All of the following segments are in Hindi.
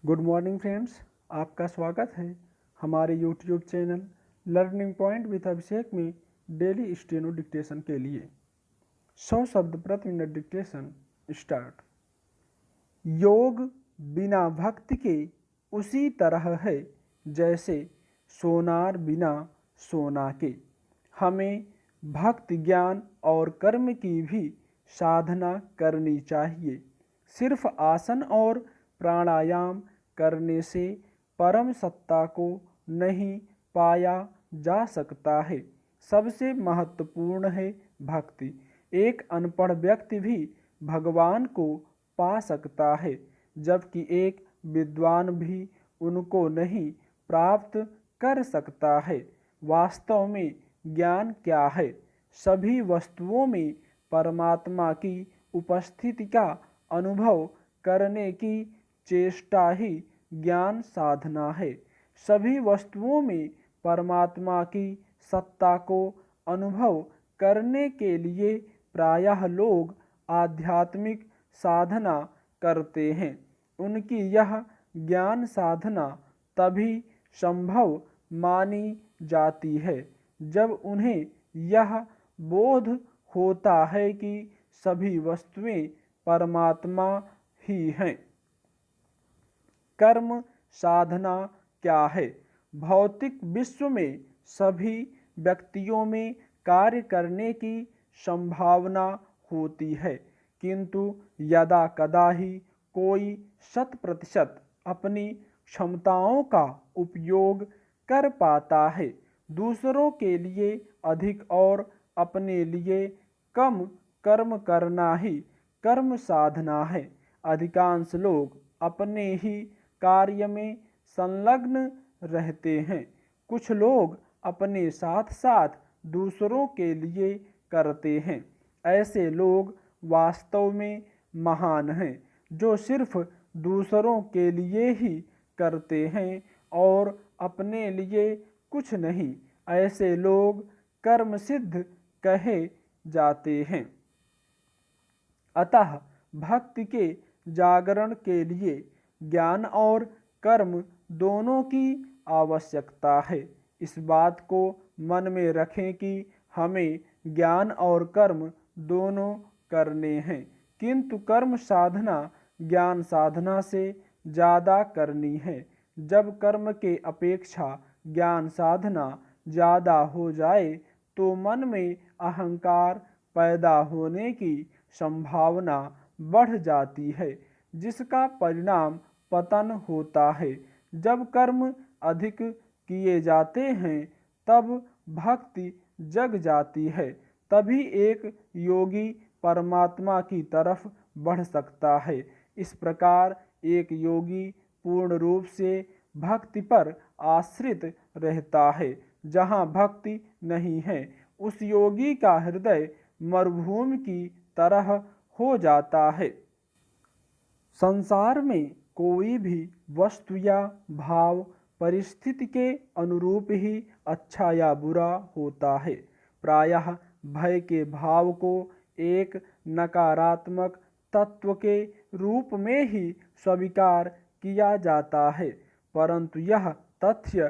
गुड मॉर्निंग फ्रेंड्स, आपका स्वागत है हमारे YouTube channel learning point with Abhishek में डेली स्टेनो डिक्टेशन के लिए 100 शब्द प्रति मिनट डिक्टेशन स्टार्ट। योग बिना भक्ति के उसी तरह है जैसे सोनार बिना सोना के। हमें भक्ति ज्ञान और कर्म की भी साधना करनी चाहिए। सिर्फ आसन और प्राणायाम करने से परम सत्ता को नहीं पाया जा सकता है। सबसे महत्वपूर्ण है भक्ति। एक अनपढ़ व्यक्ति भी भगवान को पा सकता है, जबकि एक विद्वान भी उनको नहीं प्राप्त कर सकता है। वास्तव में ज्ञान क्या है? सभी वस्तुओं में परमात्मा की उपस्थिति का अनुभव करने की चेष्टा ही ज्ञान साधना है। सभी वस्तुओं में परमात्मा की सत्ता को अनुभव करने के लिए प्रायः लोग आध्यात्मिक साधना करते हैं। उनकी यह ज्ञान साधना तभी संभव मानी जाती है जब उन्हें यह बोध होता है कि सभी वस्तुएं परमात्मा ही हैं। कर्म साधना क्या है? भौतिक विश्व में सभी व्यक्तियों में कार्य करने की संभावना होती है, किंतु यदा कदा ही कोई 100% अपनी क्षमताओं का उपयोग कर पाता है। दूसरों के लिए अधिक और अपने लिए कम कर्म करना ही कर्म साधना है। अधिकांश लोग अपने ही कार्य में संलग्न रहते हैं। कुछ लोग अपने साथ साथ दूसरों के लिए करते हैं। ऐसे लोग वास्तव में महान हैं, जो सिर्फ दूसरों के लिए ही करते हैं और अपने लिए कुछ नहीं। ऐसे लोग कर्म सिद्ध कहे जाते हैं। अतः भक्ति के जागरण के लिए ज्ञान और कर्म दोनों की आवश्यकता है। इस बात को मन में रखें कि हमें ज्ञान और कर्म दोनों करने हैं, किंतु कर्म साधना ज्ञान साधना से ज़्यादा करनी है। जब कर्म के अपेक्षा ज्ञान साधना ज़्यादा हो जाए तो मन में अहंकार पैदा होने की संभावना बढ़ जाती है, जिसका परिणाम पतन होता है। जब कर्म अधिक किए जाते हैं तब भक्ति जग जाती है। तभी एक योगी परमात्मा की तरफ बढ़ सकता है। इस प्रकार एक योगी पूर्ण रूप से भक्ति पर आश्रित रहता है। जहाँ भक्ति नहीं है, उस योगी का हृदय मरुभूमि की तरह हो जाता है। संसार में कोई भी वस्तु या भाव परिस्थिति के अनुरूप ही अच्छा या बुरा होता है। प्रायः भय के भाव को एक नकारात्मक तत्व के रूप में ही स्वीकार किया जाता है, परंतु यह तथ्य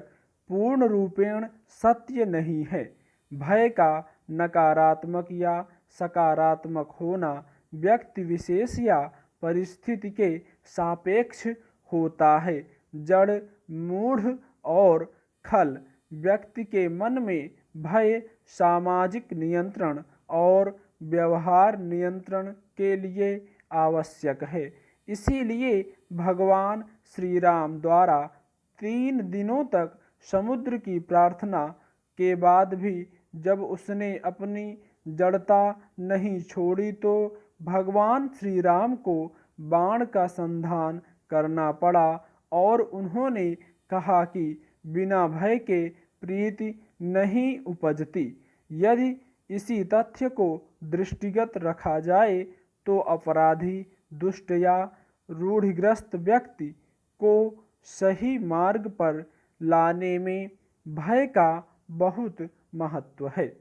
पूर्ण रूपेण सत्य नहीं है। भय का नकारात्मक या सकारात्मक होना व्यक्ति विशेष या परिस्थिति के सापेक्ष होता है। जड़, मूढ़ और खल व्यक्ति के मन में भय सामाजिक नियंत्रण और व्यवहार नियंत्रण के लिए आवश्यक है। इसीलिए भगवान श्री राम द्वारा 3 दिनों तक समुद्र की प्रार्थना के बाद भी जब उसने अपनी जड़ता नहीं छोड़ी तो भगवान श्री राम को बाण का संधान करना पड़ा और उन्होंने कहा कि बिना भय के प्रीति नहीं उपजती। यदि इसी तथ्य को दृष्टिगत रखा जाए तो अपराधी, दुष्ट या रूढ़िग्रस्त व्यक्ति को सही मार्ग पर लाने में भय का बहुत महत्व है।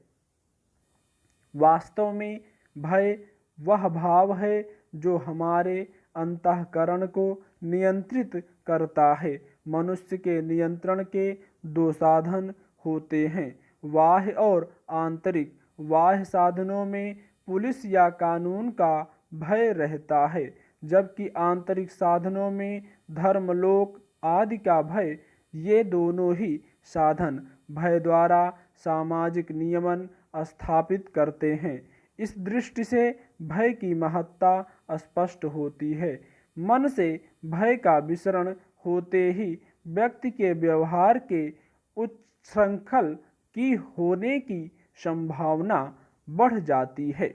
वास्तव में भय वह भाव है जो हमारे अंतःकरण को नियंत्रित करता है। मनुष्य के नियंत्रण के दो साधन होते हैं, बाह्य और आंतरिक। बाह्य साधनों में पुलिस या कानून का भय रहता है, जबकि आंतरिक साधनों में धर्म, लोक आदि का भय। ये दोनों ही साधन भय द्वारा सामाजिक नियमन स्थापित करते हैं। इस दृष्टि से भय की महत्ता स्पष्ट होती है। मन से भय का विसरण होते ही व्यक्ति के व्यवहार के उच्छृंखल की होने की संभावना बढ़ जाती है।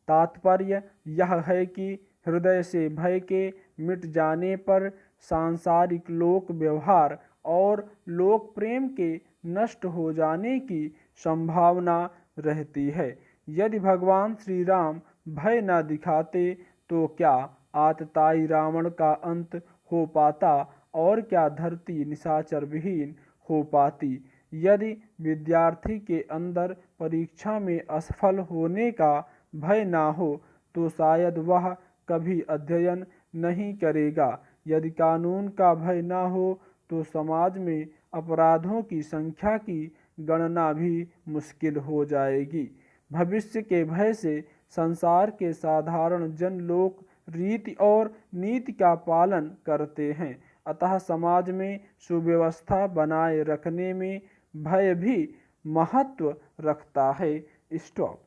तात्पर्य यह है कि हृदय से भय के मिट जाने पर सांसारिक लोक व्यवहार और लोक प्रेम के नष्ट हो जाने की संभावना रहती है। यदि भगवान श्री राम भय न दिखाते तो क्या आतताई रावण का अंत हो पाता और क्या धरती निशाचर विहीन हो पाती। यदि विद्यार्थी के अंदर परीक्षा में असफल होने का भय ना हो तो शायद वह कभी अध्ययन नहीं करेगा। यदि कानून का भय ना हो तो समाज में अपराधों की संख्या की गणना भी मुश्किल हो जाएगी। भविष्य के भय से संसार के साधारण जन लोग रीति और नीति का पालन करते हैं, अतः समाज में सुव्यवस्था बनाए रखने में भय भी महत्व रखता है। स्टॉप।